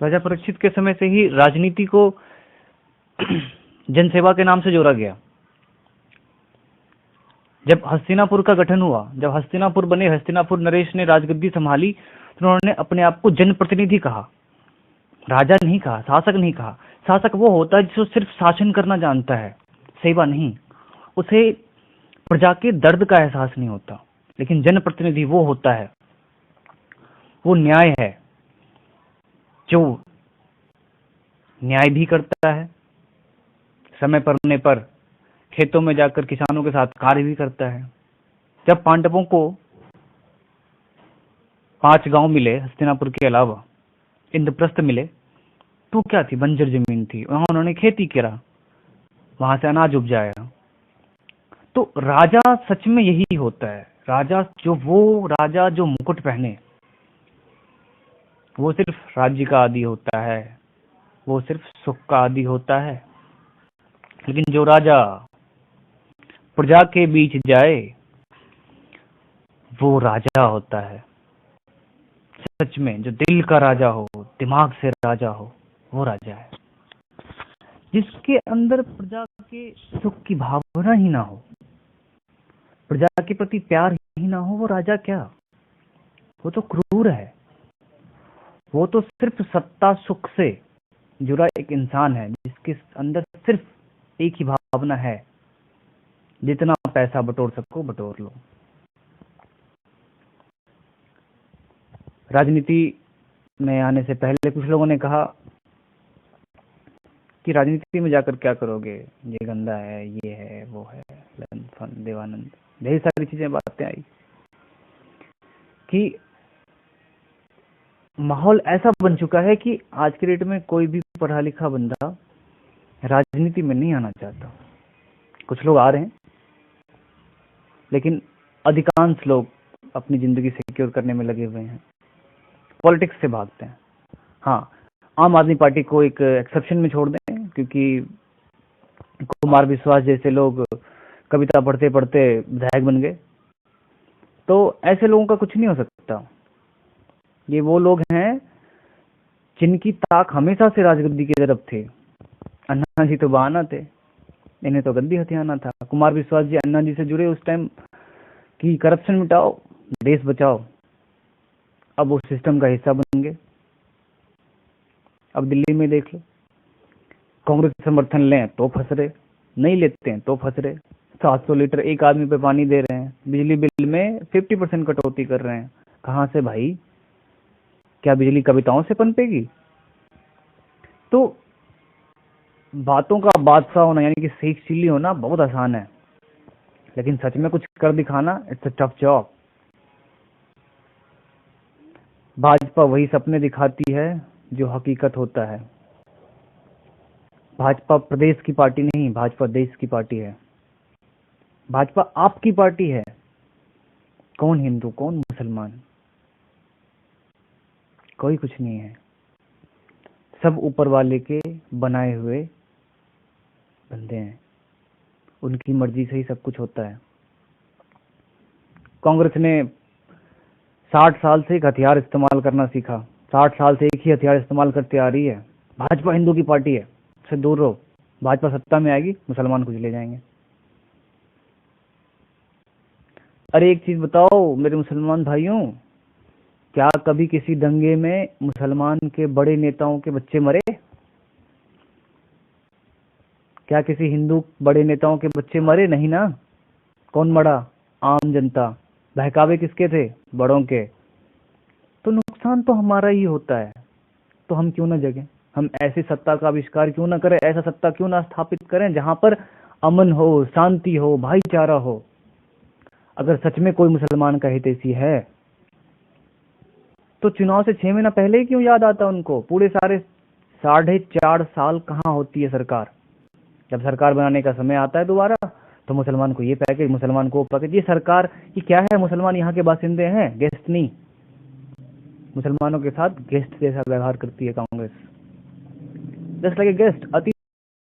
राजा परीक्षित के समय से ही राजनीति को जनसेवा के नाम से जोड़ा गया। जब हस्तिनापुर का गठन हुआ, जब हस्तिनापुर बने, हस्तिनापुर नरेश ने राजगद्दी संभाली, तो उन्होंने अपने आप को जनप्रतिनिधि कहा, राजा नहीं कहा, शासक नहीं कहा। शासक वो होता है जो सिर्फ शासन करना जानता है, सेवा नहीं। उसे प्रजा के दर्द का एहसास नहीं होता। लेकिन जनप्रतिनिधि वो होता है, वो न्याय है, जो न्याय भी करता है, समय पड़ने पर खेतों में जाकर किसानों के साथ कार्य भी करता है। जब पांडवों को 5 गांव मिले हस्तिनापुर के अलावा, इंद्रप्रस्थ मिले, तो क्या थी? बंजर जमीन थी, वहां उन्होंने खेती करा, वहां से अनाज उपजाया। तो राजा सच में यही होता है। राजा जो मुकुट पहने, वो सिर्फ राज्य का आदि होता है, वो सिर्फ सुख का आदि होता है। लेकिन जो राजा प्रजा के बीच जाए, वो राजा होता है। सच में जो दिल का राजा हो, दिमाग से राजा हो, वो राजा है। जिसके अंदर प्रजा के सुख की भावना ही ना हो, प्रजा के प्रति प्यार ही ना हो, वो राजा क्या? वो तो क्रूर है। वो तो सिर्फ सत्ता सुख से जुड़ा एक इंसान है, जिसके अंदर सिर्फ एक ही भावना है, जितना पैसा बटोर सको बटोर लो। राजनीति में आने से पहले कुछ लोगों ने कहा कि राजनीति में जाकर क्या करोगे, ये गंदा है, ये है, वो है, देवानंद, ढेर सारी चीजें, बातें आई कि माहौल ऐसा बन चुका है कि आज के डेट में कोई भी पढ़ा लिखा बंदा राजनीति में नहीं आना चाहता। कुछ लोग आ रहे हैं, लेकिन अधिकांश लोग अपनी जिंदगी सिक्योर करने में लगे हुए हैं, पॉलिटिक्स से भागते हैं। हाँ, आम आदमी पार्टी को एक एक्सेप्शन में छोड़ दें, क्योंकि कुमार विश्वास जैसे लोग कविता पढ़ते पढ़ते विधायक बन गए, तो ऐसे लोगों का कुछ नहीं हो सकता। ये वो लोग हैं जिनकी ताक हमेशा से राजगद्दी की तरफ थे। अन्ना जी तो बहाना थे, इन्हें तो गद्दी हथियाना था। कुमार विश्वास जी अन्ना जी से जुड़े उस टाइम कि करप्शन मिटाओ, देश बचाओ। अब वो सिस्टम का हिस्सा बन गए। अब दिल्ली में देख लो, कांग्रेस समर्थन लें तो फंस रहे, नहीं लेते हैं तो फंस रहे। 700 लीटर एक आदमी पे पानी दे रहे हैं, बिजली बिल में 50% कटौती कर रहे हैं। कहां से भाई? क्या बिजली कविताओं से पनपेगी? तो बातों का बादशाह होना, यानी कि शेख चिल्ली होना बहुत आसान है, लेकिन सच में कुछ कर दिखाना, it's a tough job. Bhajpa वही सपने दिखाती है जो हकीकत होता है। भाजपा प्रदेश की पार्टी नहीं, भाजपा देश की पार्टी है। भाजपा आपकी पार्टी है। कौन हिंदू, कौन मुसलमान, कोई कुछ नहीं है। सब ऊपर वाले के बनाए हुए बंदे हैं, उनकी मर्जी से ही सब कुछ होता है। कांग्रेस ने 60 साल से एक हथियार इस्तेमाल करना सीखा, 60 साल से एक ही हथियार इस्तेमाल करते आ रही है। भाजपा हिंदू की पार्टी है, उससे दूर रहो। भाजपा सत्ता में आएगी, मुसलमान कुछ ले जाएंगे। अरे एक चीज बताओ मेरे मुसलमान भाइयों, क्या कभी किसी दंगे में मुसलमान के बड़े नेताओं के बच्चे मरे? क्या किसी हिंदू बड़े नेताओं के बच्चे मरे? नहीं ना। कौन मरा? आम जनता। बहकावे किसके थे? बड़ों के। तो नुकसान तो हमारा ही होता है। तो हम क्यों ना जगें? हम ऐसी सत्ता का आविष्कार क्यों ना करें? ऐसा सत्ता क्यों ना स्थापित करें जहां पर अमन हो, शांति हो, भाईचारा हो? अगर सच में कोई मुसलमान का हितैषी है तो चुनाव से 6 महीना पहले ही क्यों याद आता उनको? पूरे सारे 4.5 साल कहाँ होती है सरकार? जब सरकार बनाने का समय आता है दोबारा, तो मुसलमान को ये पैकेज, मुसलमान को पैकेज। ये सरकार ये क्या है? मुसलमान यहाँ के बासिंदे हैं, गेस्ट नहीं। मुसलमानों के साथ गेस्ट जैसा व्यवहार करती है Congress, just like a guest, अतिथि